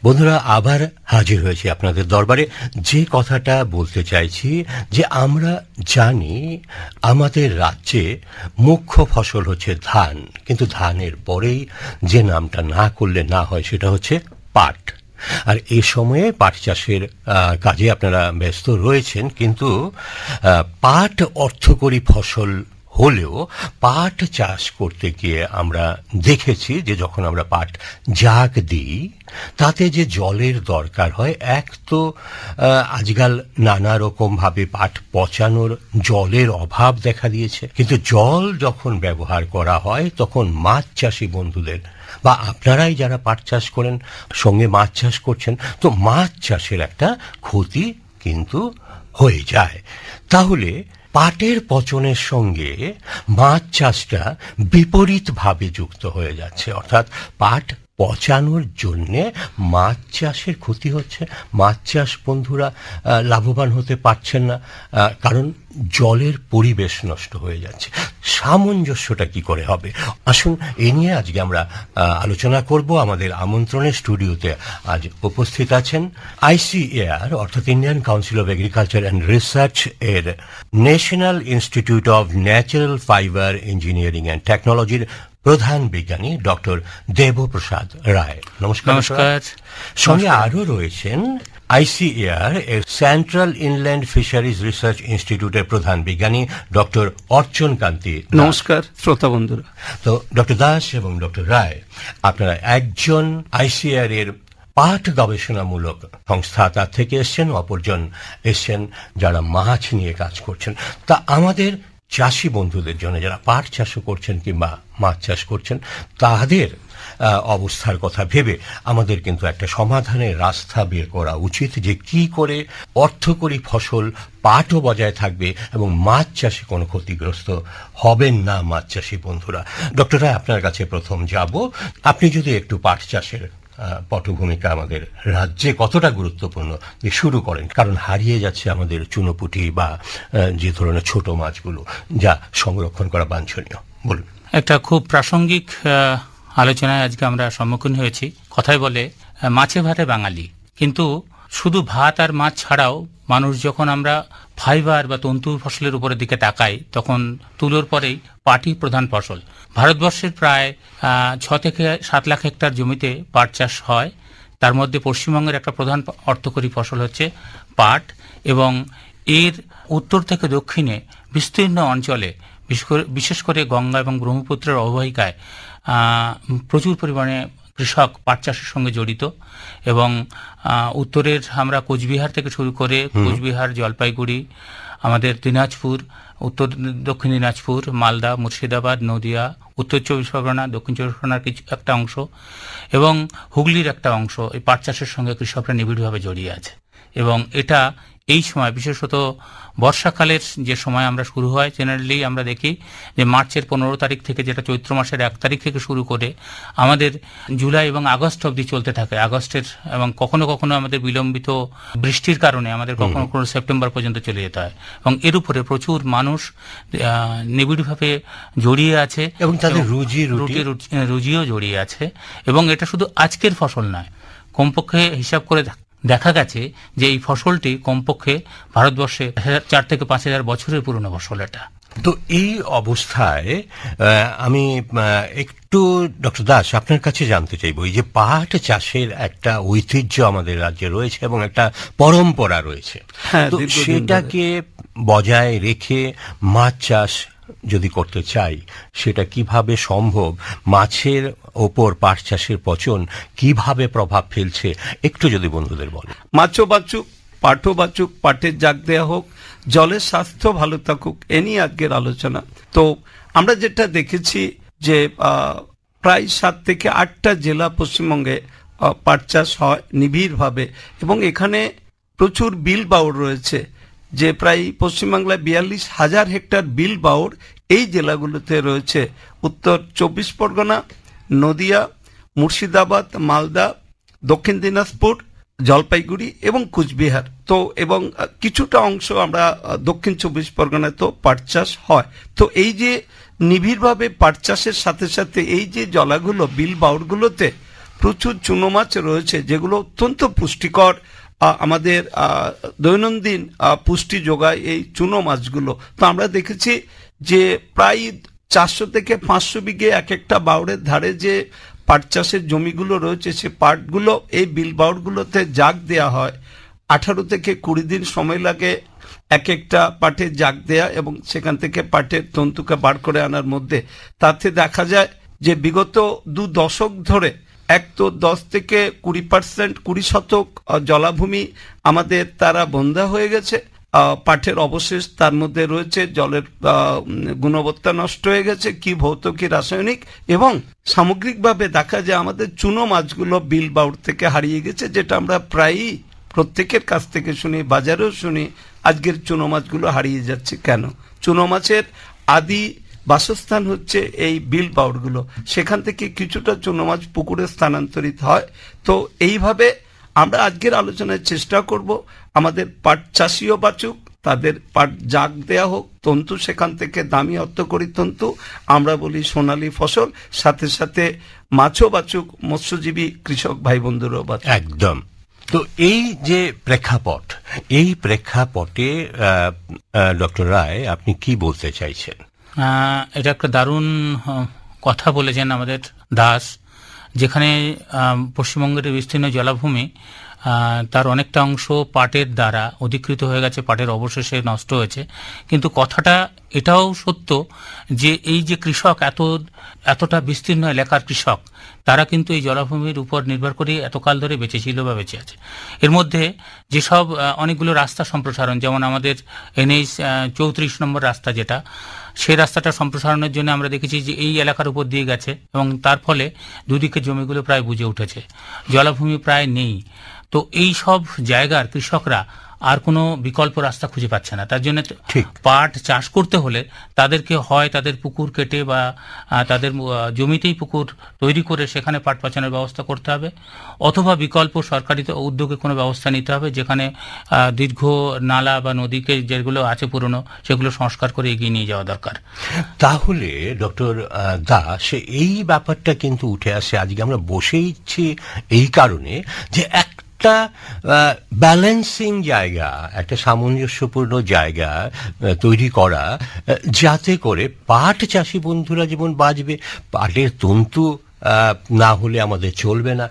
বন্ধুরা, আবার হাজির হয়েছি আপনাদের দরবারে। যে কথাটা বলতে চাইছি যে আমরা জানি আমাদের রাজ্যে মুখ্য ফসল হচ্ছে ধান, কিন্তু ধানের পরেই যে নামটা না করলে না হয় সেটা হচ্ছে পাট। আর এ সময়ে পাট চাষের কাজে আপনারা ব্যস্ত রয়েছেন, কিন্তু পাট অর্থকরী ফসল হলেও পাট চাষ করতে গিয়ে আমরা দেখেছি যে যখন আমরা পাট জাগ দিই তাতে যে জলের দরকার হয়, এক তো আজকাল নানা রকমভাবে পাট পচানোর জলের অভাব দেখা দিয়েছে, কিন্তু জল যখন ব্যবহার করা হয় তখন মাছ চাষি বন্ধুদের বা আপনারাই যারা পাট চাষ করেন সঙ্গে মাছ চাষ করছেন, তো মাছ চাষের একটা ক্ষতি কিন্তু হয়ে যায়। তাহলে পাটের পচনের সঙ্গে মাছ চাষটা বিপরীতভাবে যুক্ত হয়ে যাচ্ছে, অর্থাৎ পাট পচানোর জন্যে মাছ চাষের ক্ষতি হচ্ছে, মাছ চাষ বন্ধুরা লাভবান হতে পারছেন না, কারণ জলের পরিবেশ নষ্ট হয়ে যাচ্ছে। সামঞ্জস্যটা কি করে হবে? আসুন এ নিয়ে আজকে আমরা আলোচনা করব। আমাদের আমন্ত্রণের স্টুডিওতে আজ উপস্থিত আছেন ICAR অর্থাৎ Indian council of agriculture and research এর national institute of natural fibre engineering and টেকনোলজির প্রধান বিজ্ঞানী ডক্টর দেবপ্রসাদ রায়। নমস্কার। নমস্কার। সঙ্গে আরও রয়েছেন ICAR এর সেন্ট্রাল ইনল্যান্ড ফিশারিজ রিসার্চ ইনস্টিটিউটের প্রধান বিজ্ঞানী ডক্টর অর্চন কান্তি। নমস্কার শ্রোতা বন্ধুরা। তো ডক্টর দাস এবং ডক্টর রায়, আপনারা একজন ICAR এর পাট গবেষণামূলক সংস্থা তার থেকে এসছেন, অপরজন এসছেন যারা মাছ নিয়ে কাজ করছেন। তা আমাদের চাষি বন্ধুদের জন্য যারা পাট চাষও করছেন কিংবা মাছ চাষ করছেন তাদের অবস্থার কথা ভেবে আমাদের কিন্তু একটা সমাধানের রাস্তা বের করা উচিত, যে কি করে অর্থকরী ফসল পাটও বজায় থাকবে এবং মাছ চাষে কোনো ক্ষতিগ্রস্ত হবেন না মাছ চাষি বন্ধুরা। ডক্টর রায়, আপনার কাছে প্রথম যাব। আপনি যদি একটু পাট চাষের পটভূমিকা আমাদের রাজ্যে কতটা গুরুত্বপূর্ণ শুরু করেন, কারণ হারিয়ে যাচ্ছে আমাদের চুনোপুঁটি বা যে ধরনের ছোট মাছগুলো যা সংরক্ষণ করা বাঞ্ছনীয়। বলুন। একটা খুব প্রাসঙ্গিক আলোচনায় আজকে আমরা সম্মুখীন হয়েছি। কথায় বলে মাছে ভাতে বাঙালি, কিন্তু শুধু ভাত আর মাছ ছাড়াও মানুষ যখন আমরা ফাইবার বা তন্তু ফসলের উপরের দিকে তাকাই তখন তুলোর পরেই পাটই প্রধান ফসল। ভারতবর্ষের প্রায় 6 থেকে 7 লাখ হেক্টর জমিতে পাট চাষ হয়। তার মধ্যে পশ্চিমবঙ্গের একটা প্রধান অর্থকরী ফসল হচ্ছে পাট, এবং এর উত্তর থেকে দক্ষিণে বিস্তীর্ণ অঞ্চলে বিশেষ করে গঙ্গা এবং ব্রহ্মপুত্রের অববাহিকায় প্রচুর পরিমাণে কৃষক পাট চাষের সঙ্গে জড়িত। এবং উত্তরের আমরা কোচবিহার থেকে শুরু করে কোচবিহার, জলপাইগুড়ি, আমাদের দিনাজপুর, উত্তর দক্ষিণ দিনাজপুর, মালদা, মুর্শিদাবাদ, নদিয়া, উত্তর 24 পরগনা, দক্ষিণ 24 পরগনার কিছু একটা অংশ এবং হুগলির একটা অংশ এই পাট চাষের সঙ্গে কৃষকরা নিবিড়ভাবে জড়িয়ে আছে। এবং এটা এই সময় বিশেষত বর্ষাকালের যে সময় আমরা শুরু হয়, জেনারেলি আমরা দেখি যে মার্চের 15 তারিখ থেকে, যেটা চৈত্র মাসের 1 তারিখ থেকে শুরু করে আমাদের জুলাই এবং আগস্ট অবধি চলতে থাকে। আগস্টের এবং কখনো কখনো আমাদের বিলম্বিত বৃষ্টির কারণে আমাদের কখনো কখনো সেপ্টেম্বর পর্যন্ত চলে যেতে হয়, এবং এর উপরে প্রচুর মানুষ নিবিড়ভাবে জড়িয়ে আছে এবং তাদের রুজিও জড়িয়ে আছে। এবং এটা শুধু আজকের ফসল নয়, কমপক্ষে হিসাব করে দেখা গেছে যে এই ফসলটি কমপক্ষে ভারতবর্ষে 4 থেকে 5 হাজার বছরের পুরনো ফসল এটা। তো এই অবস্থায় আমি একটু ডক্টর দাস আপনার কাছে জানতে চাইব, এই যে পাট চাষের একটা ঐতিহ্য আমাদের রাজ্যে রয়েছে এবং একটা পরম্পরা রয়েছে, তো সেটাকে বজায় রেখে মাছ চাষ যদি করতে চাই সেটা কিভাবে সম্ভব? মাছের ওপর পাট চাষের পচন কিভাবে প্রভাব ফেলছে একটু যদি বন্ধুদের বলেন। মাছও বাঁচুক, পাটও বাঁচুক, পাটের জাগ দেওয়া হোক, জলের স্বাস্থ্য ভালো থাকুক, এ নিয়ে আজকের আলোচনা। তো আমরা যেটা দেখেছি যে প্রায় 7 থেকে 8টা জেলা পশ্চিমবঙ্গে পাট চাষ হয় নিবিড়ভাবে, এবং এখানে প্রচুর বিল বাউড় রয়েছে, যে প্রায় পশ্চিমবাংলায় 42,000 হেক্টর বিল বাউড় এই জেলাগুলোতে রয়েছে। উত্তর 24 পরগনা, নদিয়া, মুর্শিদাবাদ, মালদা, দক্ষিণ দিনাজপুর, জলপাইগুড়ি এবং কুচবিহার। তো এবং কিছুটা অংশ আমরা দক্ষিণ 24 পরগনায় তো পাট চাষ হয়। তো এই যে নিবিড়ভাবে পাট চাষের সাথে সাথে এই যে জলাগুলো বিল বাউড়গুলোতে প্রচুর চুনো মাছ রয়েছে যেগুলো অত্যন্ত পুষ্টিকর, আমাদের দৈনন্দিন পুষ্টি যোগায় এই চুনো মাছগুলো। তো আমরা দেখেছি যে প্রায় 400 থেকে 500 বিঘে এক একটা বাউড়ের ধারে যে পাট চাষের জমিগুলো রয়েছে, সে পাটগুলো এই বিল বাউড়গুলোতে জাগ দেয়া হয়। 18 থেকে 20 দিন সময় লাগে এক একটা পাটের জাগ দেয়া এবং সেখান থেকে পাটের তন্তুকে বার করে আনার মধ্যে। তাতে দেখা যায় যে বিগত 2 দশক ধরে এক তো 10 থেকে 20% 20% জলাভূমি আমাদের তারা বন্ধা হয়ে গেছে। পাটের অবশেষ তার মধ্যে রয়েছে, জলের গুণবত্তা নষ্ট হয়ে গেছে, কি ভৌত কি রাসায়নিক, এবং সামগ্রিকভাবে দেখা যায় আমাদের চুনো মাছগুলো বিল বাউড় থেকে হারিয়ে গেছে, যেটা আমরা প্রায়ই প্রত্যেকের কাছ থেকে শুনি, বাজারেও শুনি, আজকের চুনো মাছগুলো হারিয়ে যাচ্ছে কেন। চুনো মাছের আদি বাসস্থান হচ্ছে এই বিল বাউড়গুলো, সেখান থেকে কিছুটা চুনো মাছ পুকুরে স্থানান্তরিত হয়। তো এইভাবে আমরা আজকের আলোচনায় চেষ্টা করব আমাদের পাট চাষিও বাঁচুক, তাদের পাট জাগ দেয়া হোক, তন্তু সেখান থেকে দামি অর্থকরী তন্তু, আমরা বলি সোনালী ফসল, সাথে সাথে মাছও বাঁচুক, মৎস্যজীবী কৃষক ভাই বন্ধুরাও বাঁচুক। একদম। তো এই যে প্রেক্ষাপট, এই প্রেক্ষাপটে ডক্টর রায় আপনি কি বলতে চাইছেন? এটা একটা দারুণ কথা বলেছেন আমাদের দাস, যেখানে পশ্চিমবঙ্গের বিস্তীর্ণ জলাভূমি তার অনেকটা অংশ পাটের দ্বারা অধিকৃত হয়ে গেছে, পাটের অবশেষে নষ্ট হয়েছে। কিন্তু কথাটা এটাও সত্য যে এই যে কৃষক, এতটা বিস্তীর্ণ এলাকার কৃষক, তারা কিন্তু এই জলাভূমির উপর নির্ভর করে এতকাল ধরে বেঁচে ছিল বা বেঁচে আছে। এর মধ্যে যেসব অনেকগুলো রাস্তা সম্প্রসারণ, যেমন আমাদের NH 34 নম্বর রাস্তা, যেটা সেই রাস্তাটা সম্প্রসারণের জন্য আমরা দেখেছি যে এই এলাকার উপর দিয়ে গেছে এবং তার ফলে দুদিকে জমিগুলো প্রায় বুঝে উঠেছে, জলাভূমি প্রায় নেই। তো এই সব জায়গার কৃষকরা আর কোনো বিকল্প রাস্তা খুঁজে পাচ্ছে না। তার জন্য পাট চাষ করতে হলে তাদেরকে হয় তাদের পুকুর কেটে বা তাদের জমিতেই পুকুর তৈরি করে সেখানে পাট পাচানোর ব্যবস্থা করতে হবে, অথবা বিকল্প সরকারি উদ্যোগে কোনো ব্যবস্থা নিতে হবে, যেখানে দীর্ঘ নালা বা নদীকে যেগুলো আছে পুরনো, সেগুলো সংস্কার করে এগিয়ে নিয়ে যাওয়া দরকার। তাহলে ডক্টর দাস, এই ব্যাপারটা কিন্তু উঠে আসে, আজকে আমরা বসেইছি এই কারণে যে একটা ব্যালেন্সিং জায়গা, একটা সামঞ্জস্যপূর্ণ জায়গা তৈরি করা, যাতে করে পাট চাষি বন্ধুরা যেমন বাঁচবে, পাটের তন্তু না হলে আমাদের চলবে না,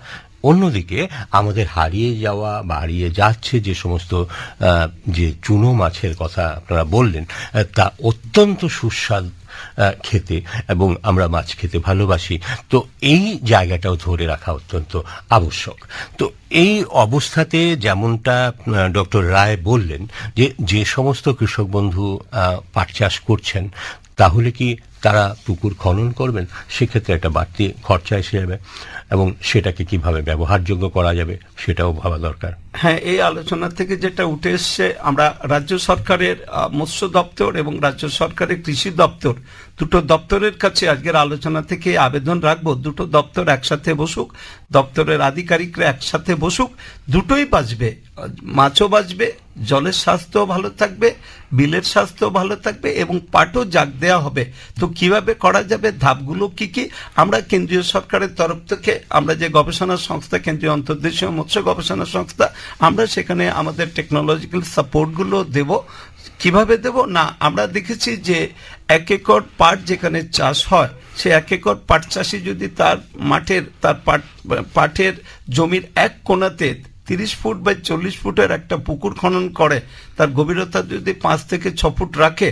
অন্যদিকে আমাদের হারিয়ে যাওয়া বা হারিয়ে যাচ্ছে যে সমস্ত যে চুনো মাছের কথা আপনারা বললেন, তা অত্যন্ত সুস্বাদু খেতে, এবং আমরা মাছ খেতে ভালোবাসি। তো এই জায়গাটাও ধরে রাখা অত্যন্ত আবশ্যক। তো এই অবস্থাতে যেমনটা ডক্টর রায় বললেন যে যে সমস্ত কৃষক বন্ধু পাট চাষ করছেন, তাহলে কি তারা পুকুর খনন করবেন? সেক্ষেত্রে একটা বাড়তি খরচা এসে যাবে, এবং সেটাকে কিভাবে ব্যবহারযোগ্য করা যাবে সেটাও ভাবা দরকার। হ্যাঁ, এই আলোচনা থেকে যেটা উঠে এসছে, আমরা রাজ্য সরকারের মৎস্য দপ্তর এবং রাজ্য সরকারের কৃষি দপ্তর, দুটো দপ্তরের কাছে আজকের আলোচনা থেকে আবেদন রাখবো, দুটো দপ্তর একসাথে বসুক, দপ্তরের আধিকারিকরা একসাথে বসুক, দুটোই বাঁচবে, মাছও বাঁচবে, জলের স্বাস্থ্য ভালো থাকবে, বিলের স্বাস্থ্য ভালো থাকবে, এবং পাটও জাগ দেওয়া হবে। তো কিভাবে করা যাবে, ধাপগুলো কি কি, আমরা কেন্দ্রীয় সরকারের তরফ থেকে আমরা যে গবেষণা সংস্থা, কেন্দ্রীয় অন্তর্দেশীয় মৎস্য গবেষণা সংস্থা, আমরা সেখানে আমাদের টেকনোলজিক্যাল সাপোর্টগুলো দেব। কিভাবে দেব না, আমরা দেখেছি যে 1 একর পাট যেখানে চাষ হয়, সে 1 একর পাট চাষি যদি তার পাটের জমির এক কোণাতে 30 ফুট বা 40 ফুটের একটা পুকুর খনন করে, তার গভীরতা যদি 5 থেকে 6 ফুট রাখে,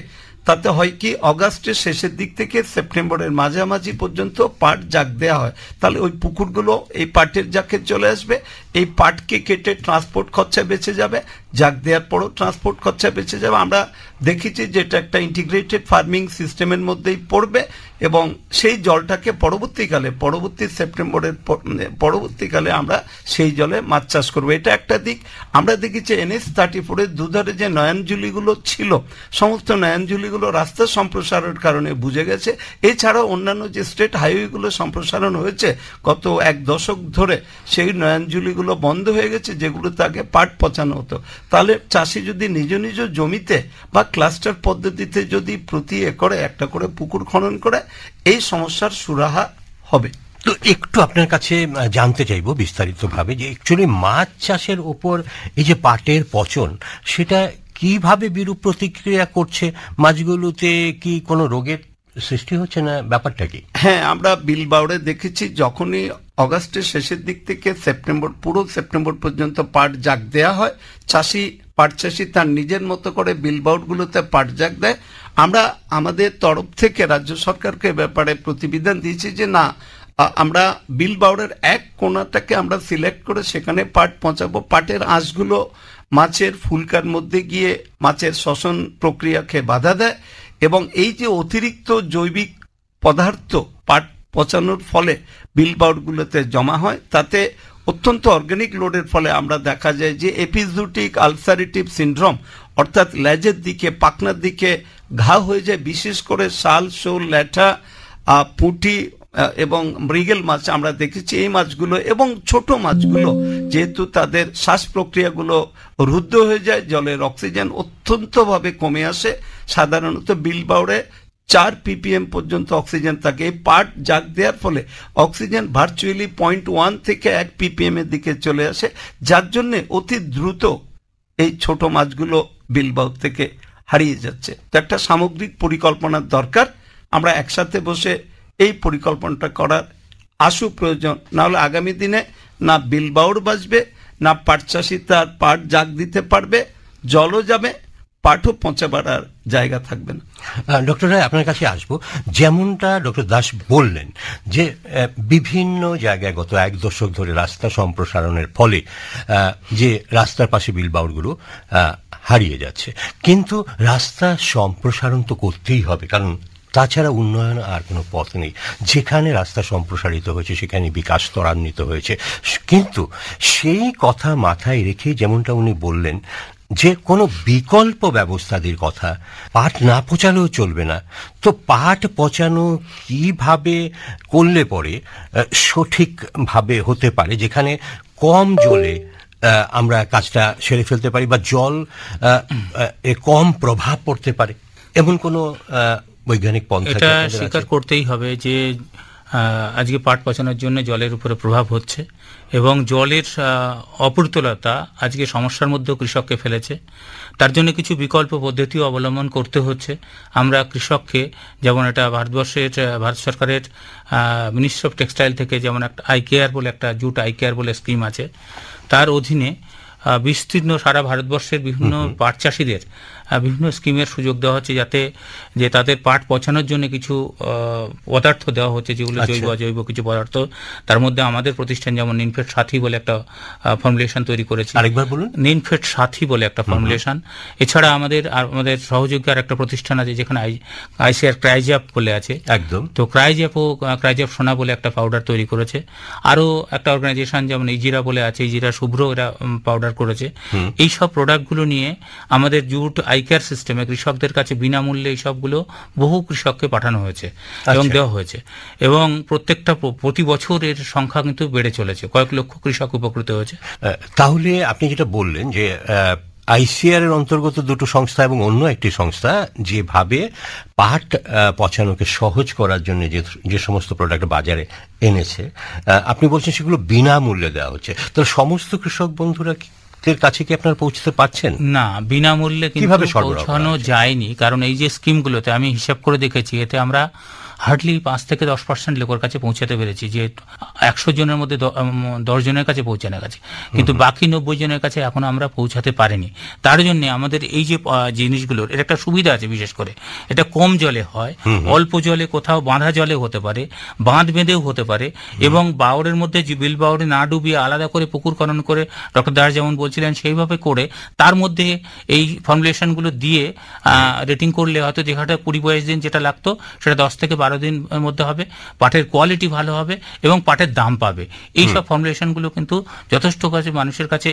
তাতে হয় কি, অগাস্টের শেষের দিক থেকে সেপ্টেম্বরের মাঝামাঝি পর্যন্ত পাট জাগ দেওয়া হয়। তাহলে ওই পুকুরগুলো এই পাটের জাগে চলে আসবে, এই পাটকে কেটে ট্রান্সপোর্ট খরচা বেঁচে যাবে, জাগ দেওয়ার পরও ট্রান্সপোর্ট খরচা বেঁচে যাবে। আমরা দেখেছি যে এটা একটা ইন্টিগ্রেটেড ফার্মিং সিস্টেমের মধ্যেই পড়বে, এবং সেই জলটাকে পরবর্তী সেপ্টেম্বরের পরবর্তীকালে আমরা সেই জলে মাছ চাষ করবো। এটা একটা দিক। আমরা দেখেছি NH 34-এর দুধারে যে নয়নজুলিগুলো ছিল, সমস্ত নয়নজুলিগুলো রাস্তা সম্প্রসারণের কারণে বুঝে গেছে। এছাড়াও অন্যান্য যে স্টেট হাইওয়েগুলো সম্প্রসারণ হয়েছে গত 1 দশক ধরে, সেই নয়নজুলিগুলো বন্ধ হয়ে গেছে, যেগুলোতে আগে পাট পচানো হতো। তাহলে চাষি যদি নিজ নিজ জমিতে বা ক্লাস্টার পদ্ধতিতে যদি প্রতি একরে একটা করে পুকুর খনন করে, এই সমস্যার সুরাহা হবে। তো একটু আপনার কাছে জানতে চাইবো বিস্তারিতভাবে যে অ্যাকচুয়ালি মাছ চাষের উপর এই যে পাটের পচন, সেটা কিভাবে বিরূপ প্রতিক্রিয়া করছে? মাছগুলোতে কি কোনো রোগের সৃষ্টি হচ্ছে না, ব্যাপারটা কি? হ্যাঁ, আমরা বিলবাউড়ে দেখেছি যখনই অগাস্টের শেষের দিক থেকে পুরো সেপ্টেম্বর পর্যন্ত পাট জাগ দেয়া হয়, পাট চাষি তার নিজের মতো করে বিলবাউড়গুলোতে পাট জাগ দেয়। আমরা আমাদের তরফ থেকে রাজ্য সরকারকে ব্যাপারে প্রতিবেদন দিয়েছি যে না, আমরা বিলবাউড়ের এক কোণাটাকে আমরা সিলেক্ট করে সেখানে পাট পচাবো। পাটের আঁশগুলো মাছের ফুলকার মধ্যে গিয়ে মাছের শ্বসন প্রক্রিয়াকে বাধা দেয়, এবং এই যে অতিরিক্ত জৈবিক পদার্থ পাট পচানোর ফলে বিলবাউড়গুলোতে জমা হয়, তাতে অত্যন্ত অর্গানিক লোডের ফলে আমরা দেখা যায় যে এপিজুটিক আলসারেটিভ সিনড্রোম, অর্থাৎ লেজের দিকে পাখনার দিকে ঘা হয়ে যায়। বিশেষ করে শাল, শোল, ল্যাঠা, পুঁটি এবং মৃগেল মাছ আমরা দেখেছি। এই মাছগুলো এবং ছোট মাছগুলো যেহেতু তাদের শ্বাস প্রক্রিয়াগুলো রুদ্ধ হয়ে যায়, জলের অক্সিজেন অত্যন্তভাবে কমে আসে। সাধারণত বিলবাউড়ে 4 ppm পর্যন্ত অক্সিজেন থাকে। এই পাট জাগ দেওয়ার ফলে অক্সিজেন ভার্চুয়ালি 0.1 থেকে 1 ppm এর দিকে চলে আসে, যার জন্য অতি দ্রুত এই ছোট মাছগুলো বিলবাউড় থেকে হারিয়ে যাচ্ছে। তো একটা সামগ্রিক পরিকল্পনার দরকার। আমরা একসাথে বসে এই পরিকল্পনাটা করার আশু প্রয়োজন, না হলে আগামী দিনে না বিলবাউড় বাঁচবে, না পাট চাষি তার পাট জাগ দিতে পারবে, জলও যাবে, পাটও পচাবার আর জায়গা থাকবে না। ডক্টর রায়, আপনার কাছে আসবো। যেমনটা ডক্টর দাস বললেন যে বিভিন্ন জায়গায় গত 1 দশক ধরে রাস্তা সম্প্রসারণের ফলে যে রাস্তার পাশে বিলবাউড়গুলো হারিয়ে যাচ্ছে, কিন্তু রাস্তা সম্প্রসারণ তো করতেই হবে, কারণ তাছাড়া উন্নয়ন আর কোনো পথ নেই। যেখানে রাস্তা সম্প্রসারিত হয়েছে সেখানে বিকাশ ত্বরান্বিত হয়েছে, কিন্তু সেই কথা মাথায় রেখে যেমনটা উনি বললেন যে কোনো বিকল্প ব্যবস্থাদের কথা, পাট না পচালেও চলবে না। তো পাট পচানো কিভাবে করলে পরে সঠিকভাবে হতে পারে, যেখানে কম জলে আমরা কাজটা সেরে ফেলতে পারি, বা জল কম প্রভাব পড়তে পারে, এমন কোনো বৈজ্ঞানিক পন্থা? এটা স্বীকার করতেই হবে যে আজকে পাট পচানোর জন্য জলের উপরে প্রভাব হচ্ছে, এবং জলের অপ্রতুলতা আজকে সমস্যার মধ্যেও কৃষককে ফেলেছে। তার জন্য কিছু বিকল্প পদ্ধতিও অবলম্বন করতে হচ্ছে। আমরা কৃষককে, যেমন এটা ভারত সরকারের মিনিস্ট্রি অফ টেক্সটাইল থেকে যেমন একটা আইকেয়ার বলে একটা জুট আইকেয়ার বলে স্কিম আছে, তার অধীনে বিস্তীর্ণ সারা ভারতবর্ষের বিভিন্ন পাট চাষিদের বিভিন্ন স্কিমের সুযোগ দেওয়া হচ্ছে, যাতে যে তাদের পাট পচানোর জন্য কিছু পদার্থ দেওয়া হচ্ছে, যেগুলো জৈব অজৈব কিছু পদার্থ। তার মধ্যে আমাদের প্রতিষ্ঠান যেমন নিনফেড সাথী বলে একটা ফর্মুলেশন তৈরি করেছে। আরেকবার বলুন। নিনফেড সাথী বলে একটা ফর্মুলেশন। এছাড়া আমাদের সহযোগী আর একটা প্রতিষ্ঠান আছে যেখানে আইসিআর ক্রাইজ্যাপ বলে আছে, একদম। তো ক্রাইজ্যাপ সোনা বলে একটা পাউডার তৈরি করেছে। আরো একটা অর্গানাইজেশন যেমন ইজিরা বলে আছে, ইজিরা শুভ্র এরা পাউডার করেছে। এই সব প্রোডাক্টগুলো নিয়ে আমাদের জুট আইকেয়ার সিস্টেমে কৃষকদের কাছে বিনামূল্যে এই সবগুলো বহু কৃষককে পাঠানো হয়েছে এবং দেওয়া হয়েছে, এবং প্রতি বছর এর সংখ্যা কিন্তু বেড়ে চলেছে। কয়েক লক্ষ কৃষক উপকৃত হয়েছে। তাহলে আপনি যেটা বললেন যে আইসিআর এর অন্তর্গত দুটো সংস্থা এবং অন্য একটি সংস্থা যেভাবে পাট পচানোকে সহজ করার জন্য যে সমস্ত প্রোডাক্ট বাজারে এনেছে, আপনি বলছেন সেগুলো বিনামূল্যে দেওয়া হচ্ছে। তাহলে সমস্ত কৃষক বন্ধুরা কাছে কি আপনারা পৌঁছতে পারছেন? না, বিনামূল্যে কিন্তু পৌঁছানো যায়নি, কারণ এই যে স্কিমগুলোতে আমি হিসাব করে দেখেছি, এতে আমরা হার্ডলি 5 থেকে 10% লোকের কাছে পৌঁছাতে পেরেছি, যে 100 জনের মধ্যে 10 জনের কাছে পৌঁছানো গেছে, কিন্তু বাকি 90 জনের কাছে এখনো আমরা পৌঁছাতে পারিনি। তার জন্য আমাদের এই যে জিনিসগুলোর এর একটা সুবিধা আছে, বিশেষ করে এটা কম জলে হয়, অল্প জলে, কোথাও বাঁধা জলে হতে পারে, বাঁধ বেঁধেও হতে পারে, এবং বাউরের মধ্যে বিল বাউরে না ডুবিয়ে আলাদা করে পুকুর খনন করে ডক্টর দাস যেমন বলছিলেন সেইভাবে করে তার মধ্যে এই ফর্মুলেশনগুলো দিয়ে রেটিং করলে হয়তো যেখানে 20-22 দিন যেটা লাগতো সেটা 10 থেকে 12 দিনের মধ্যে হবে, পাটের কোয়ালিটি ভালো হবে এবং পাটের দাম পাবে। এই সব ফর্মুলেশনগুলো কিন্তু যথেষ্ট কাছে মানুষের কাছে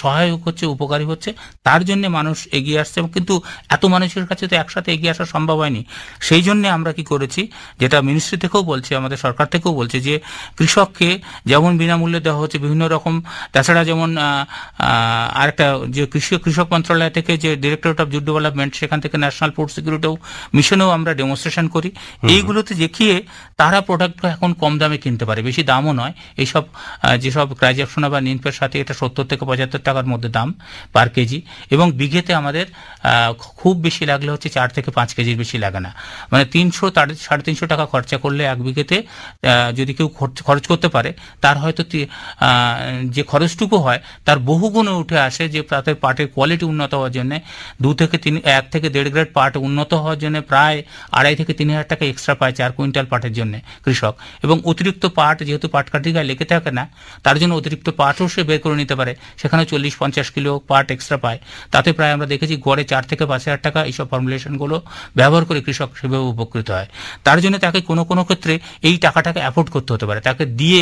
সহায়ক হচ্ছে, উপকারী হচ্ছে। তার জন্য মানুষ এগিয়ে আসছে, কিন্তু এত মানুষের কাছে তো একসাথে এগিয়ে আসা সম্ভব হয়নি। সেই জন্য আমরা কি করেছি, যেটা মিনিস্ট্রি থেকেও বলছে, আমাদের সরকার থেকেও বলছে, যে কৃষককে যেমন বিনামূল্যে দেওয়া হচ্ছে বিভিন্ন রকম, তাছাড়া যেমন আরেকটা যে কৃষক মন্ত্রণালয় থেকে যে ডিরেক্টরেট অফ জুট ডেভেলপমেন্ট, সেখান থেকে ন্যাশনাল ফুড সিকিউরিটি মিশনেও আমরা ডেমনস্ট্রেশন ফর্মুলেশন করি, এইগুলোতে দেখিয়ে তারা প্রোডাক্ট এখন কম দামে কিনতে পারে, বেশি দামও নয়। এইসব যেসব ক্রাইজেপসোনা বা নিমফের সাথে এটা 70 থেকে 75 টাকার মধ্যে দাম পার কেজি, এবং বিঘেতে আমাদের খুব বেশি লাগলে হচ্ছে 4 থেকে 5 কেজির বেশি লাগে না, মানে 300-350 টাকা খরচা করলে 1 বিঘেতে যদি কেউ খরচ করতে পারে, তার হয়তো যে খরচটুকু হয় তার বহুগুণে উঠে আসে, যে তাদের পাটের কোয়ালিটি উন্নত হওয়ার জন্য 1 থেকে 1.5 গ্রেড পাট উন্নত হওয়ার জন্য প্রায় 2,500 থেকে 3,000 টাকা এক্সট্রা পায় 4 কুইন্টাল পাটের জন্য কৃষক। এবং অতিরিক্ত পাট যেহেতু পাট কাঠি গায়ে লেগে থাকে না, তার জন্য অতিরিক্ত পাটও সে বের করে নিতে পারে, সেখানে 40-50 কিলো পাট এক্সট্রা পায়। তাতে প্রায় আমরা দেখেছি গড়ে 4 থেকে 5,000 টাকা এইসব ফর্মুলেশনগুলো ব্যবহার করে কৃষক সেভাবে উপকৃত হয়। তার জন্য তাকে কোনো কোনো ক্ষেত্রে এই টাকাটাকে অ্যাফোর্ড করতে হতে পারে, তাকে দিয়ে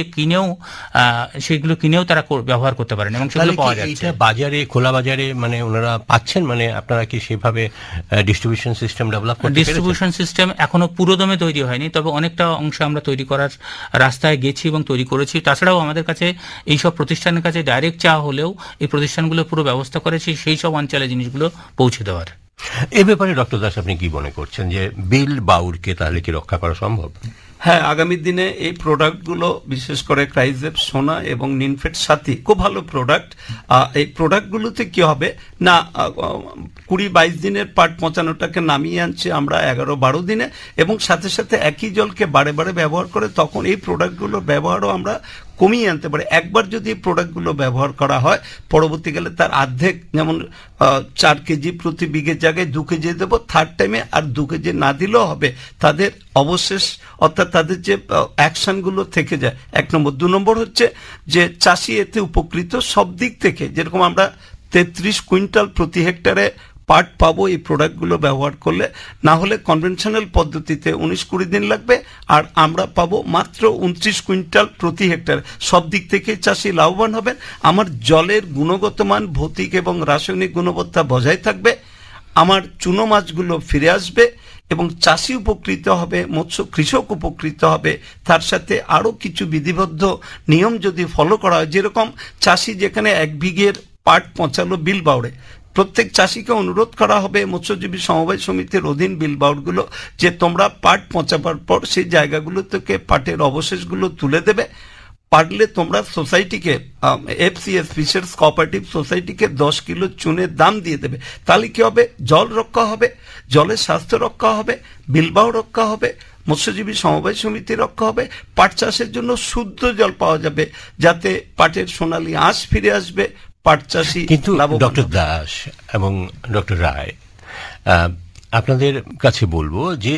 সেগুলো কিনেও তারা ব্যবহার করতে পারেন, এবং সেগুলো পাওয়া যাচ্ছে বাজারে, খোলা বাজারে, মানে ওনারা পাচ্ছেন। মানে আপনারা কি সেভাবে ডিস্ট্রিবিউশন সিস্টেম ডেভেলপ করতে পেরেছেন? ডিস্ট্রিবিউশন সিস্টেম এখনো পুরোদমে তৈরি হয়নি, তবে অনেকটা অংশ আমরা তৈরি করার রাস্তায় গেছি এবং তৈরি করেছি। তাছাড়াও আমাদের কাছে এইসব প্রতিষ্ঠানের কাছে ডাইরেক্ট চাওয়া হলেও এই প্রতিষ্ঠানগুলো পুরো ব্যবস্থা করেছি সেই সব অঞ্চলে জিনিসগুলো পৌঁছে দেওয়ার। এ ব্যাপারে ডক্টর দাস আপনি কি মনে করছেন, যে বিল বাউরকে তাহলে কি রক্ষা করা সম্ভব? হ্যাঁ, আগামী দিনে এই প্রোডাক্টগুলো বিশেষ করে ক্রাইজেপসোনা এবং নিমফেড সাথী খুব ভালো প্রোডাক্ট। এই প্রোডাক্টগুলোতে কি হবে না, 20-22 দিনের পাট পচানোটাকে নামিয়ে আনছে আমরা 11-12 দিনে, এবং সাথে সাথে একই জলকে বারে বারে ব্যবহার করে, তখন এই প্রোডাক্টগুলোর ব্যবহারও আমরা কমিয়ে আনতে পারে। একবার যদি এই প্রোডাক্টগুলো ব্যবহার করা হয়, পরবর্তীকালে তার অর্ধেক, যেমন 4 কেজি প্রতি বিঘের জায়গায় 2 কেজি দেবো, থার্ড টাইমে আর 2 কেজি না দিলেও হবে। তাদের অবশেষ অর্থাৎ তাদের যে অ্যাকশনগুলো থেকে যায়, 1 নম্বর। 2 নম্বর হচ্ছে যে চাষি এতে উপকৃত সব দিক থেকে, যেরকম আমরা 33 কুইন্টাল প্রতি হেক্টরে পাট পাবো এই প্রোডাক্টগুলো ব্যবহার করলে। না হলে কনভেনশনাল পদ্ধতিতে 19-20 দিন লাগবে, আর আমরা পাবো মাত্র 29 কুইন্টাল প্রতি হেক্টর। সব দিক থেকে চাষি লাভবান হবেন। আমার জলের গুণগত মান, ভৌতিক এবং রাসায়নিক গুণবত্তা বজায় থাকবে, আমার চুনো মাছগুলো ফিরে আসবে, এবং চাষি উপকৃত হবে, মৎস্য কৃষক উপকৃত হবে। তার সাথে আরও কিছু বিধিবদ্ধ নিয়ম যদি ফলো করা হয়, যেরকম চাষি যেখানে 1 বিঘের পাট পৌঁছালো বিল বাউড়ে, প্রত্যেক চাষিকে অনুরোধ করা হবে মৎস্যজীবী সমবায় সমিতির অধীন বিল বাউড়গুলো, যে তোমরা পাট পৌঁছাবার পর সেই জায়গাগুলো থেকে পাটের অবশেষগুলো তুলে দেবে। পারলে তোমরা সোসাইটিকে, FCS ফিশার্স কোঅপারেটিভ সোসাইটিকে 10 কিলো চুনের দাম দিয়ে দেবে। তাহলে কি হবে, জল রক্ষা হবে, জলের স্বাস্থ্য রক্ষা হবে, বিলবাও রক্ষা হবে, মৎস্যজীবী সমবায় সমিতি রক্ষা হবে, পাট চাষের জন্য শুদ্ধ জল পাওয়া যাবে, যাতে পাটের সোনালী আঁশ ফিরে আসবে, পাট চাষি। কিন্তু ডক্টর দাস এবং ডক্টর রায়, আপনাদের কাছে বলবো যে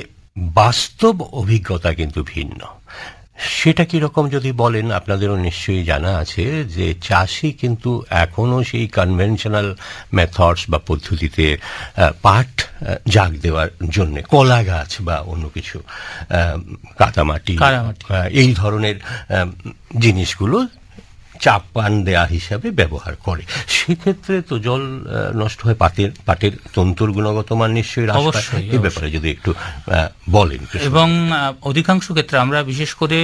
বাস্তব অভিজ্ঞতা কিন্তু ভিন্ন। সেটা কিরকম যদি বলেন? আপনাদেরও নিশ্চয়ই জানা আছে যে চাষি কিন্তু এখনো সেই কনভেনশনাল মেথডস বা পদ্ধতিতে পাট জাগ দেওয়ার জন্য কলা গাছ বা অন্য কিছু কাদামাটি এই ধরনের জিনিসগুলো চাপান দেয়া হিসাবে ব্যবহার করে। সেক্ষেত্রে তো জল নষ্ট হয়, পাটের তন্তুর গুণগত মান নিশ্চয়ই হ্রাস পায়। এই ব্যাপারে যদি একটু বলেন। এবং অধিকাংশ ক্ষেত্রে আমরা বিশেষ করে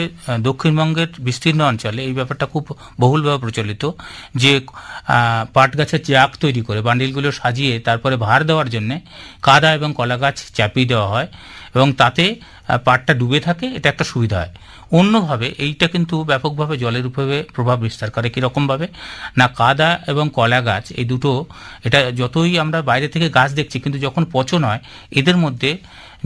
দক্ষিণবঙ্গের বিস্তীর্ণ অঞ্চলে এই ব্যাপারটা খুব বহুলভাবে প্রচলিত, যে পাট গাছের জাগ তৈরি করে বান্ডিলগুলো সাজিয়ে তারপরে ভার দেওয়ার জন্য কাদা এবং কলা গাছ চাপিয়ে দেওয়া হয়, এবং তাতে পাটটা ডুবে থাকে। এটা একটা সুবিধা হয়। অন্যভাবে এইটা কিন্তু ব্যাপকভাবে জলের উপরে প্রভাব বিস্তার করে। কীরকমভাবে না, কাদা এবং কলা গাছ এই দুটো, এটা যতই আমরা বাইরে থেকে গাছ দেখছি, কিন্তু যখন পচন হয় এদের মধ্যে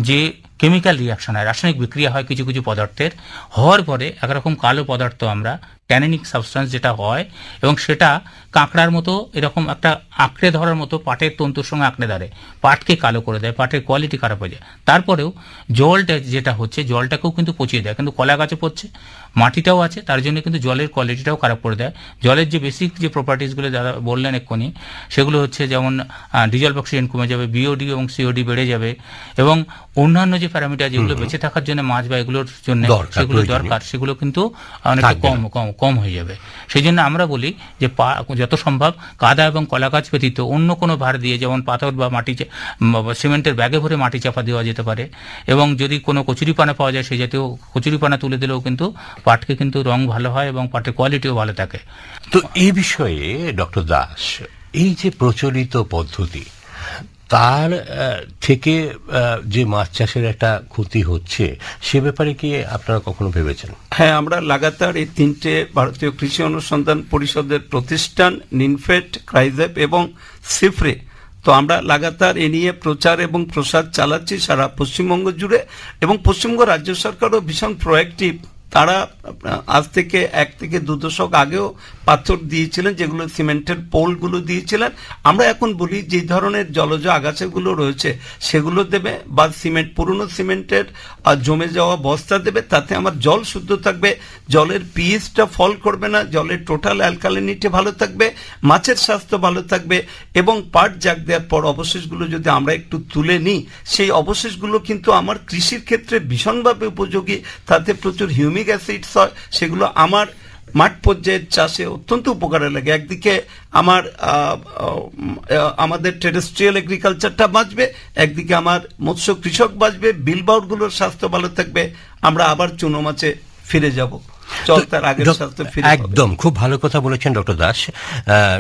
যে কেমিক্যাল রিয়াকশন হয়, রাসায়নিক বিক্রিয়া হয় কিছু কিছু পদার্থের, হওয়ার পরে একরকম কালো পদার্থ আমরা ট্যানিনিক সাবস্টেন্স যেটা হয়, এবং সেটা কাঁকড়ার মতো এরকম একটা আঁকড়ে ধরার মতো পাটের তন্তুর সঙ্গে আঁকড়ে ধরে পাটকে কালো করে দেয়, পাটের কোয়ালিটি খারাপ হয়ে যায়। তারপরেও জলটা যেটা হচ্ছে, জলটাকেও কিন্তু পচিয়ে দেয়, কিন্তু কলা গাছে পড়ছে, মাটিটাও আছে, তার জন্য কিন্তু জলের কোয়ালিটিটাও খারাপ করে দেয়। জলের যে বেসিক যে প্রপার্টিসগুলো যারা বললেন এক্ষুনি, সেগুলো হচ্ছে যেমন ডিজলভ অক্সিজেন কমে যাবে, বিওডি এবং সিওডি বেড়ে যাবে, এবং অন্যান্য যে প্যারামিটার যেগুলো বেঁচে থাকার জন্য মাছ বা এগুলোর জন্য সেগুলো দরকার, সেগুলো কিন্তু অনেকটা কম হয়ে যাবে। সেই জন্য আমরা বলি যে যত সম্ভব কাদা এবং কলা গাছ ব্যতীত অন্য কোনো ভার দিয়ে, যেমন পাথর বা মাটি, সিমেন্টের ব্যাগে ভরে মাটি চাপা দেওয়া যেতে পারে, এবং যদি কোনো কচুরিপানা পাওয়া যায় সেই জাতীয় কচুরিপানা তুলে দিলেও কিন্তু পাটকে কিন্তু রং ভালো হয় এবং পাটের কোয়ালিটিও ভালো থাকে। তো এই বিষয়ে ডক্টর দাস, এই যে প্রচলিত পদ্ধতি, তার থেকে যে মাছ চাষের একটা ক্ষতি হচ্ছে সে ব্যাপারে কি আপনারা কখনো ভেবেছেন? হ্যাঁ, আমরা লাগাতার এই তিনটে ভারতীয় কৃষি অনুসন্ধান পরিষদের প্রতিষ্ঠান নিনফেড, ক্রাইজেপ এবং সিফ্রে, তো আমরা লাগাতার এ নিয়ে প্রচার এবং প্রসার চালাচ্ছি সারা পশ্চিমবঙ্গ জুড়ে, এবং পশ্চিমবঙ্গ রাজ্য সরকারও ভীষণ প্রোঅ্যাক্টিভ। তারা আজ থেকে 1 থেকে 2 দশক আগেও পাথর দিয়েছিলেন, যেগুলো সিমেন্টের পোলগুলো দিয়েছিলেন। আমরা এখন বলি যে ধরনের জলজ আগাছাগুলো রয়েছে সেগুলো দেবে, বা সিমেন্ট, পুরনো সিমেন্টের জমে যাওয়া বস্তা দেবে, তাতে আমার জল শুদ্ধ থাকবে, জলের পিএইচটা ফল করবে না, জলের টোটাল অ্যালকালিনিটি ভালো থাকবে, মাছের স্বাস্থ্য ভালো থাকবে, এবং পাট জাগ দেওয়ার পর অবশেষগুলো যদি আমরা একটু তুলে নিই, সেই অবশেষগুলো কিন্তু আমার কৃষির ক্ষেত্রে ভীষণভাবে উপযোগী। তাতে প্রচুর হিউমিক অ্যাসিডস হয়, সেগুলো আমার মাঠ পর্যায়ের চাষে অত্যন্ত উপকারে লাগে। একদিকে আমাদের টেরেস্ট্রিয়াল এগ্রিকালচারটা বাঁচবে, একদিকে আমার মৎস্য কৃষক বাঁচবে, বিলবাউটগুলোর স্বাস্থ্য ভালো থাকবে, আমরা আবার চুনো মাছে ফিরে যাব, চল তার আগের স্বাস্থ্য ফিরে। একদম খুব ভালো কথা বলেছেন ডক্টর দাস।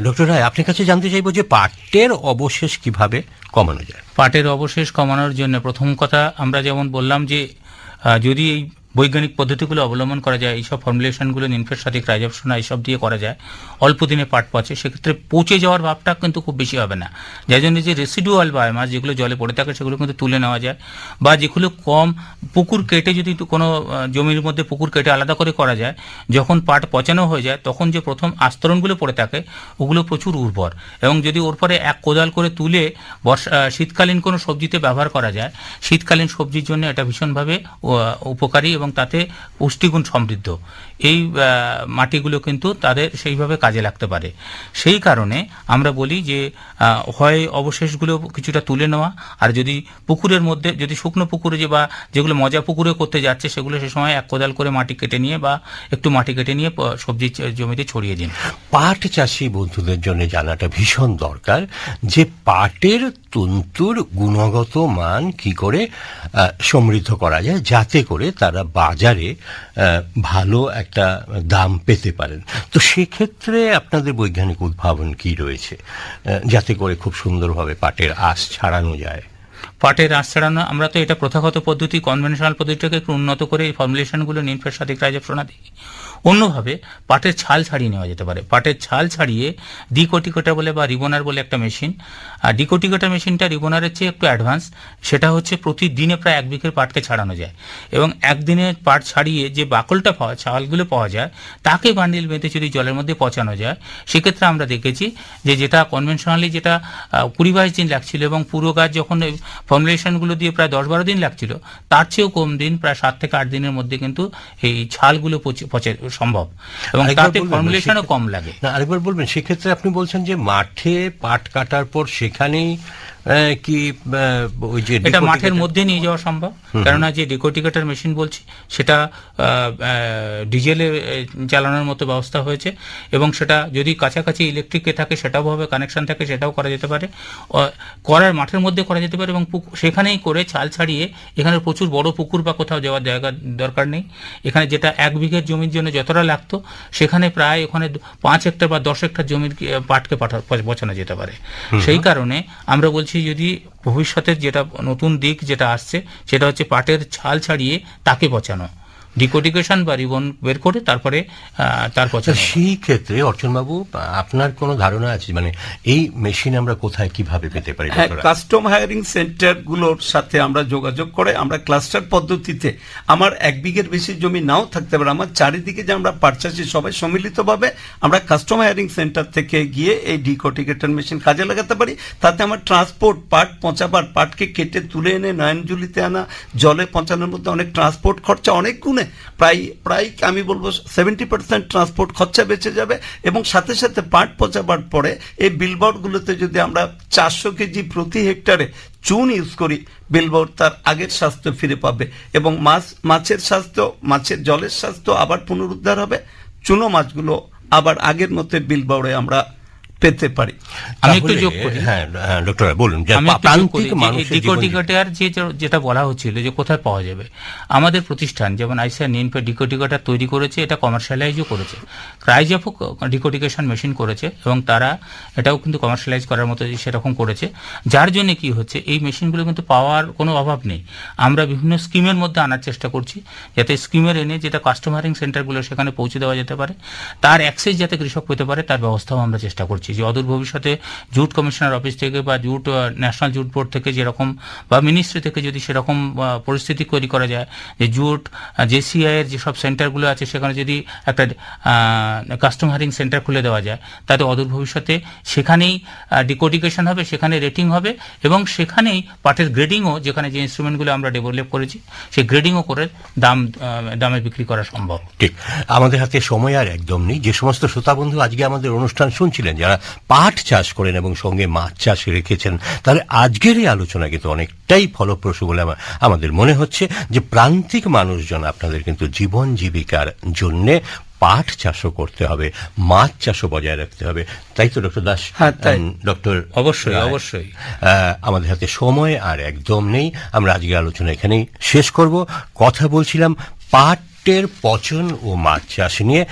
ডক্টর রায়, আপনার কাছে জানতে চাইবো যে পাটের অবশেষ কিভাবে কমানো যায়? পাটের অবশেষ কমানোর জন্য প্রথম কথা আমরা যেমন বললাম যে যদি এই বৈজ্ঞানিক পদ্ধতিগুলো অবলম্বন করা যায়, এইসব ফর্মুলেশনগুলো নিনফেড সাথে ক্রাইজেপ সোনা এইসব দিয়ে করা যায়, অল্প দিনে পাট পচে, সেক্ষেত্রে পচে যাওয়ার ভাবটা কিন্তু খুব বেশি হবে না। যার জন্য যে রেসিডুয়াল বায়োমাস যেগুলো জলে পড়ে থাকে সেগুলো কিন্তু তুলে নেওয়া যায়, বা যেগুলো কম পুকুর কেটে, যদি কোনো জমির মধ্যে পুকুর কেটে আলাদা করে করা যায়, যখন পাট পচানো হয়ে যায় তখন যে প্রথম আস্তরণগুলো পড়ে থাকে ওগুলো প্রচুর উর্বর, এবং যদি ওর পরে এক কোদাল করে তুলে শীতকালীন কোনো সবজিতে ব্যবহার করা যায়, শীতকালীন সবজির জন্য এটা ভীষণভাবে উপকারী এবং তাতে পুষ্টিগুণ সমৃদ্ধ। এই মাটিগুলো কিন্তু তাদের সেইভাবে কাজে লাগতে পারে। সেই কারণে আমরা বলি যে হয় অবশেষগুলো কিছুটা তুলে নেওয়া, আর যদি পুকুরের মধ্যে, যদি শুকনো পুকুরে বা যেগুলো মজা পুকুরে করতে যাচ্ছে সেগুলো সে সময় এক কোদাল করে মাটি কেটে নিয়ে বা একটু মাটি কেটে নিয়ে সবজি জমিতে ছড়িয়ে দিন। পাট চাষি বন্ধুদের জন্য জানাটা ভীষণ দরকার যে পাটের তন্তুর গুণগত মান কি করে সমৃদ্ধ করা যায়, যাতে করে তারা বাজারে ভালো একটা দাম পেতে পারেন। তো সেক্ষেত্রে আপনাদের বৈজ্ঞানিক উদ্ভাবন কি রয়েছে যাতে করে খুব সুন্দরভাবে পাটের আঁশ ছাড়ানো যায়? পাটের আঁশ ছাড়ানো, আমরা তো এটা প্রথাগত পদ্ধতি, কনভেনশনাল পদ্ধতিটাকে একটু উন্নত করে এই ফর্মুলেশনগুলো নিনফেড সাথে ক্রাইজেপ সোনা দিই। অন্যভাবে পাটের ছাল ছাড়িয়ে নেওয়া যেতে পারে। পাটের ছাল ছাড়িয়ে ডিকোটিকেটার বলে বা রিবোনার বলে একটা মেশিন, আর ডিকোটিকেটার মেশিনটা রিবোনারের চেয়ে একটু অ্যাডভান্স। সেটা হচ্ছে প্রতিদিনে প্রায় 1 বিঘের পাটকে ছাড়ানো যায়, এবং একদিনে পাট ছাড়িয়ে যে বাকলটা ছালগুলো পাওয়া যায় তাকে বান্ডিল বেঁধে যদি জলের মধ্যে পচানো যায়, সেক্ষেত্রে আমরা দেখেছি যে যেটা কনভেনশনালি যেটা 20-22 দিন লাগছিল, এবং পুরো গাছ যখন ফর্মুলেশনগুলো দিয়ে প্রায় 10-12 দিন লাগছিল, তার চেয়েও কম দিন, প্রায় 7 থেকে 8 দিনের মধ্যে কিন্তু এই ছালগুলো পচে সম্ভব, এবং তাতে ফর্মুলেশনও কম লাগে। আরেকবার বলবেন, সেক্ষেত্রে আপনি বলছেন যে মাঠে পাট কাটার পর সেখানেই কি ওই যে এটা মাঠের মধ্যে নিয়ে যাওয়া সম্ভব, কেননা যে ডিকোটিকেটার মেশিন বলছি সেটা ডিজেলে চালানোর মতো ব্যবস্থা হয়েছে, এবং সেটা যদি কাছাকাছি ইলেকট্রিকে থাকে সেটাও ভাবে কানেকশন থাকে, সেটাও করা যেতে পারে, করার মাঠের মধ্যে করা যেতে পারে, এবং সেখানেই করে ছাল ছাড়িয়ে, এখানে প্রচুর বড় পুকুর বা কোথাও যাওয়ার জায়গা দরকার নেই। এখানে যেটা 1 বিঘের জমির জন্য যতটা লাগতো, সেখানে প্রায় ওখানে 5 হেক্টর বা 10 হেক্টর জমির পাটকে পচানো যেতে পারে। সেই কারণে আমরা বলছি যদি ভবিষ্যতের যেটা নতুন দিক যেটা আসছে সেটা হচ্ছে পাটের ছাল ছাড়িয়ে তাকে পচানো, ডিকোটিকেশন বা রিবন বের করে তারপরে তার পচানো। সেই ক্ষেত্রে অর্চনবাবু, আপনার কোনো ধারণা আছে মানে এই মেশিন আমরা কোথায় কিভাবে পেতে পারি? হ্যাঁ, কাস্টম হায়ারিং সেন্টারগুলোর সাথে আমরা যোগাযোগ করে আমরা ক্লাস্টার পদ্ধতিতে, আমার 1 বিঘের বেশি জমি নাও থাকতে পারে, আমার চারিদিকে যে আমরা পাট চাষি সবাই সম্মিলিতভাবে আমরা কাস্টম হায়ারিং সেন্টার থেকে গিয়ে এই ডিকোটিকেটর মেশিন কাজে লাগাতে পারি। তাতে আমার ট্রান্সপোর্ট, পাট পচাবার, পাটকে কেটে তুলে এনে নয়নজুলিতে আনা, জলে পচানোর মধ্যে অনেক ট্রান্সপোর্ট খরচা, অনেক গুণে প্রায় আমি বলবো 70% ট্রান্সপোর্ট খরচা বেঁচে যাবে, এবং সাথে সাথে পাট পচাবার পরে এই বিলবোর্ডগুলোতে যদি আমরা 400 কেজি প্রতি হেক্টরে চুন ইউজ করি, বিলবোর্ড তার আগের স্বাস্থ্য ফিরে পাবে, এবং মাছের স্বাস্থ্য, মাছের জলের স্বাস্থ্য আবার পুনরুদ্ধার হবে, চুনো মাছগুলো আবার আগের মতো বিলবোর্ডে আমরা পেতে পারি। আমি একটু তাহলে, যোগ করি। হ্যাঁ ডক্টর বলুন, যে আমি একটু যোগ করি প্রান্তিক যে মানুষের জীবন- ডিকোডিকেটার যেটা বলা হচ্ছিল যে কোথায় পাওয়া যাবে, আমাদের প্রতিষ্ঠান যেমন আইসিআর নিনফে ডিকোডিকেটার তৈরি করেছে, এটা কমার্শিয়ালাইজও করেছে, ক্রাইজেফও ডিকোডিকেশন মেশিন করেছে এবং তারা এটাও কিন্তু কমার্শিয়ালাইজ করার মতো সেরকম করেছে। যার জন্য কি হচ্ছে, এই মেশিনগুলো কিন্তু পাওয়ার কোনো অভাব নেই। আমরা বিভিন্ন স্কিমের মধ্যে আনার চেষ্টা করছি, যাতে স্কিমের এনে যেটা কাস্টমারিং সেন্টারগুলো সেখানে পৌঁছে দেওয়া যেতে পারে, তার অ্যাক্সেস যাতে কৃষক পেতে পারে তার ব্যবস্থাও আমরা চেষ্টা করছি। যে অদূর ভবিষ্যতে জুট কমিশনার অফিস থেকে বা জুট ন্যাশনাল জুট বোর্ড থেকে যেরকম বা মিনিস্ট্রি থেকে যদি সেরকম পরিস্থিতি তৈরি করা যায় যে জুট জেসিআই এর যেসব সেন্টারগুলো আছে সেখানে যদি একটা কাস্টমারিং সেন্টার খুলে দেওয়া যায়, তাতে অদূর ভবিষ্যতে সেখানেই ডিকোডিকেশন হবে, সেখানে রেটিং হবে এবং সেখানেই পাটের গ্রেডিংও, যেখানে যে ইনস্ট্রুমেন্টগুলো আমরা ডেভেলপ করেছি সেই গ্রেডিংও করে দামে বিক্রি করা সম্ভব। ঠিক, আমাদের হাতে সময় আর একদম নেই। যে সমস্ত শ্রোতা বন্ধু আজকে আমাদের অনুষ্ঠান শুনছিলেন, যারা পাট চাষ করেন এবং সঙ্গে মাছ চাষ রেখেছেন, তাহলে আজকের এই আলোচনা কিন্তু অনেকটাই ফলপ্রসূ বলে আমাদের মনে হচ্ছে। যে প্রান্তিক মানুষজন, আপনাদের কিন্তু জীবন জীবিকার জন্যে পাট চাষও করতে হবে, মাছ চাষও বজায় রাখতে হবে, তাই তো ডক্টর দাস? হ্যাঁ, তাই। ডক্টর অবশ্যই অবশ্যই। আমাদের হাতে সময় আর একদম নেই, আমরা আজকের আলোচনা এখানেই শেষ করব। কথা বলছিলাম পাটের পচন ও মাছ চাষ নিয়ে।